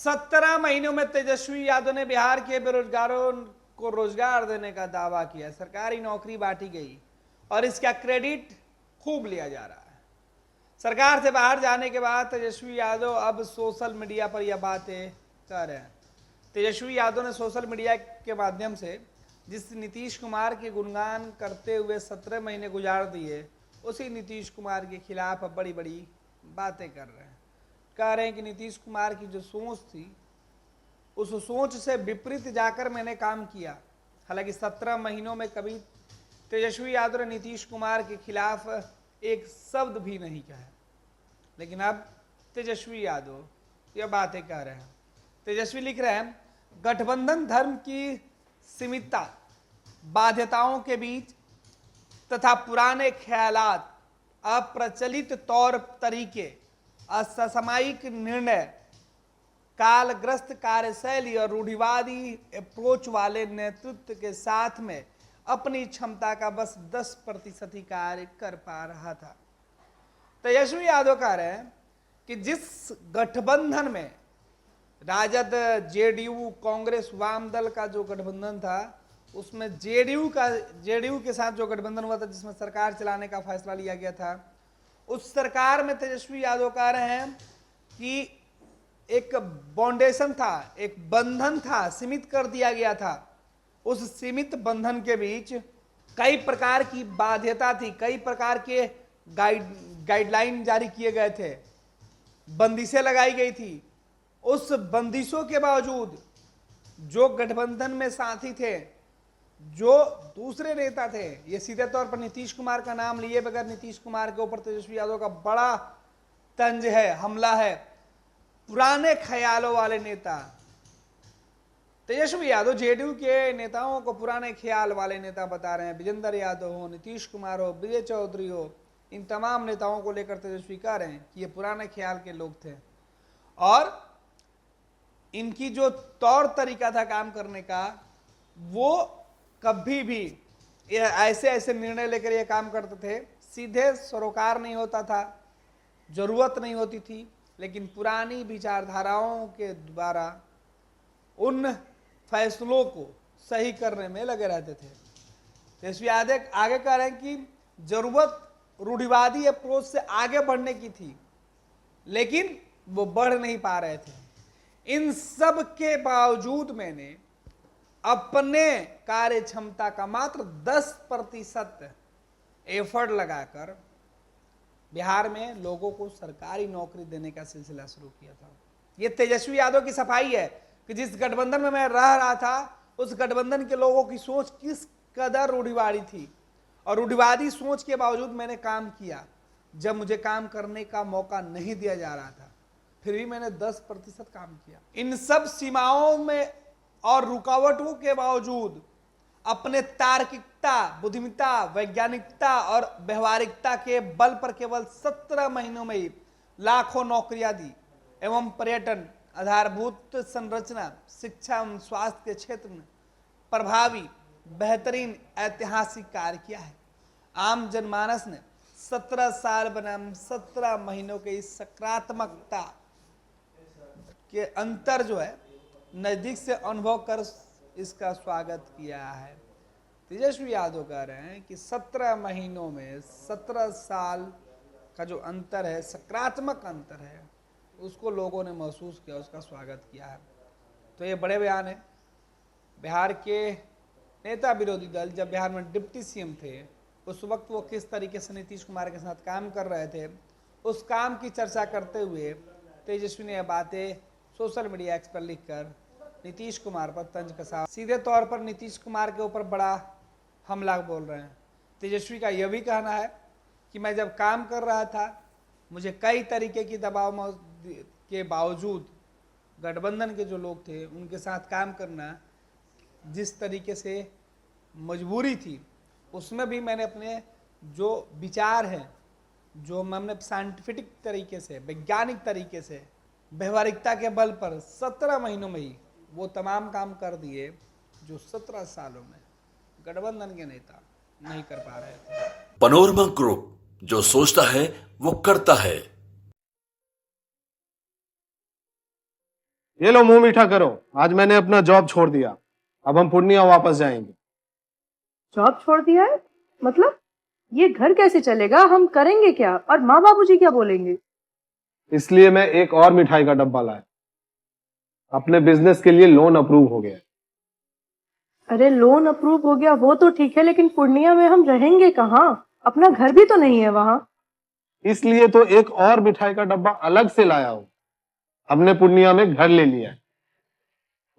17 महीनों में तेजस्वी यादव ने बिहार के बेरोजगारों को रोजगार देने का दावा किया। सरकारी नौकरी बांटी गई और इसका क्रेडिट खूब लिया जा रहा है। सरकार से बाहर जाने के बाद तेजस्वी यादव अब सोशल मीडिया पर यह बातें कर रहे हैं। तेजस्वी यादव ने सोशल मीडिया के माध्यम से जिस नीतीश कुमार के गुणगान करते हुए 17 महीने गुजार दिए, उसी नीतीश कुमार के खिलाफ अब बड़ी बड़ी बातें कर रहे हैं। कह रहे हैं कि नीतीश कुमार की जो सोच थी, उस सोच से विपरीत जाकर मैंने काम किया। हालांकि 17 महीनों में कभी तेजस्वी यादव ने नीतीश कुमार के खिलाफ एक शब्द भी नहीं कहा, लेकिन अब तेजस्वी यादव यह बातें कह रहे हैं। तेजस्वी लिख रहे हैं, गठबंधन धर्म की सीमितता, बाध्यताओं के बीच तथा पुराने ख्यालात, अप्रचलित तौर तरीके, असमयिक निर्णय, कालग्रस्त कार्यशैली और रूढ़िवादी अप्रोच वाले नेतृत्व के साथ में अपनी क्षमता का बस 10% ही कार्य कर पा रहा था। तेजस्वी यादव कह रहे हैं कि जिस गठबंधन में राजद, जेडीयू, कांग्रेस, वाम दल का जो गठबंधन था, उसमें जेडीयू के साथ जो गठबंधन हुआ था, जिसमें सरकार चलाने का फैसला लिया गया था, उस सरकार में तेजस्वी यादव कह रहे हैं कि एक बाउंडेशन था, एक बंधन था, सीमित कर दिया गया था। उस सीमित बंधन के बीच कई प्रकार की बाध्यता थी, कई प्रकार के गाइडलाइन जारी किए गए थे, बंदिशें लगाई गई थी। उस बंदिशों के बावजूद जो गठबंधन में साथी थे, जो दूसरे नेता थे, ये सीधे तौर पर नीतीश कुमार का नाम लिए बगैर नीतीश कुमार के ऊपर तेजस्वी यादव का बड़ा तंज है, हमला है। पुराने ख्यालों वाले नेता तेजस्वी यादव जेडीयू के नेताओं को पुराने ख्याल वाले नेता बता रहे हैं। विजेंद्र यादव हो, नीतीश कुमार हो, विजय चौधरी हो, इन तमाम नेताओं को लेकर तेजस्वी कह रहे हैं कि ये पुराने ख्याल के लोग थे और इनकी जो तौर तरीका था काम करने का, वो कभी भी ऐसे ऐसे निर्णय लेकर ये काम करते थे। सीधे सरोकार नहीं होता था, जरूरत नहीं होती थी, लेकिन पुरानी विचारधाराओं के द्वारा उन फैसलों को सही करने में लगे रहते थे। तेजस्वी आगे कह रहे हैं कि जरूरत रूढ़िवादी अप्रोच से आगे बढ़ने की थी, लेकिन वो बढ़ नहीं पा रहे थे। इन सब के बावजूद मैंने अपने कार्य क्षमता का मात्र 10% एफर्ट लगाकर बिहार में लोगों को सरकारी नौकरी देने का सिलसिला शुरू किया था। ये तेजस्वी यादव की सफाई है कि जिस गठबंधन में मैं रह रहा था, उस गठबंधन के लोगों की सोच किस कदर रूढ़िवादी थी और रूढ़िवादी सोच के बावजूद मैंने काम किया। जब मुझे काम करने का मौका नहीं दिया जा रहा था, फिर भी मैंने 10% काम किया। इन सब सीमाओं में और रुकावटों के बावजूद अपने तार्किकता, बुद्धिमत्ता, वैज्ञानिकता और व्यवहारिकता के बल पर केवल 17 महीनों में ही लाखों नौकरियां दी एवं पर्यटन, आधारभूत संरचना, शिक्षा एवं स्वास्थ्य के क्षेत्र में प्रभावी बेहतरीन ऐतिहासिक कार्य किया है। आम जनमानस ने 17 साल बनाम 17 महीनों के इस सकारात्मकता के अंतर जो है नजदीक से अनुभव कर इसका स्वागत किया है। तेजस्वी यादव कह रहे हैं कि 17 महीनों में 17 साल का जो अंतर है, सकारात्मक अंतर है, उसको लोगों ने महसूस किया, उसका स्वागत किया है। तो ये बड़े बयान है। बिहार के नेता विरोधी दल जब बिहार में डिप्टी सीएम थे, उस वक्त वो किस तरीके से नीतीश कुमार के साथ काम कर रहे थे, उस काम की चर्चा करते हुए तेजस्वी ने यह बातें सोशल मीडिया एक्स पर लिखकर नीतीश कुमार पर तंज कसा, सीधे तौर पर नीतीश कुमार के ऊपर बड़ा हमला बोल रहे हैं। तेजस्वी का यह भी कहना है कि मैं जब काम कर रहा था, मुझे कई तरीके की दबाव के बावजूद गठबंधन के जो लोग थे उनके साथ काम करना जिस तरीके से मजबूरी थी, उसमें भी मैंने अपने जो विचार हैं, जो मैंने साइंटिफिक तरीके से, वैज्ञानिक तरीके से, व्यवहारिकता के बल पर 17 महीनों में ही वो तमाम काम कर दिए जो 17 सालों में गठबंधन के नेता नहीं कर पा रहे थे। पनोरमा ग्रुप, जो सोचता है वो करता है। ये लो मुंह मीठा करो, आज मैंने अपना जॉब छोड़ दिया, अब हम पूर्णिया वापस जाएंगे। जॉब छोड़ दिया है? मतलब ये घर कैसे चलेगा? हम करेंगे क्या? और माँ बाबूजी क्या बोलेंगे? इसलिए मैं एक और मिठाई का डब्बा लाया, अपने बिजनेस के लिए लोन अप्रूव हो गया। अरे लोन अप्रूव हो गया वो तो ठीक है, लेकिन पूर्णिया में हम रहेंगे कहाँ? अपना घर भी तो नहीं है वहां। इसलिए तो एक और मिठाई का डब्बा अलग से लाया हूं। हमने पूर्णिया में घर ले लिया है,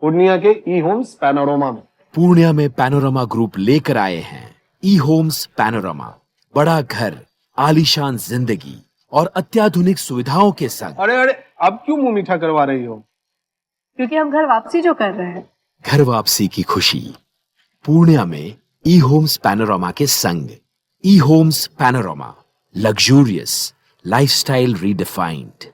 पूर्णिया के ई होम्स पैनोरमा में। पूर्णिया में पैनोरमा ग्रुप लेकर आए हैं ई होम्स पैनोरमा। बड़ा घर, आलीशान जिंदगी और अत्याधुनिक सुविधाओं के संग। अरे अरे, अब क्यों मुंह मीठा करवा रही हो? क्योंकि हम घर वापसी जो कर रहे हैं। घर वापसी की खुशी पूर्णिया में ई होम्स पैनोरमा के संग। E Homes Panorama, luxurious lifestyle redefined.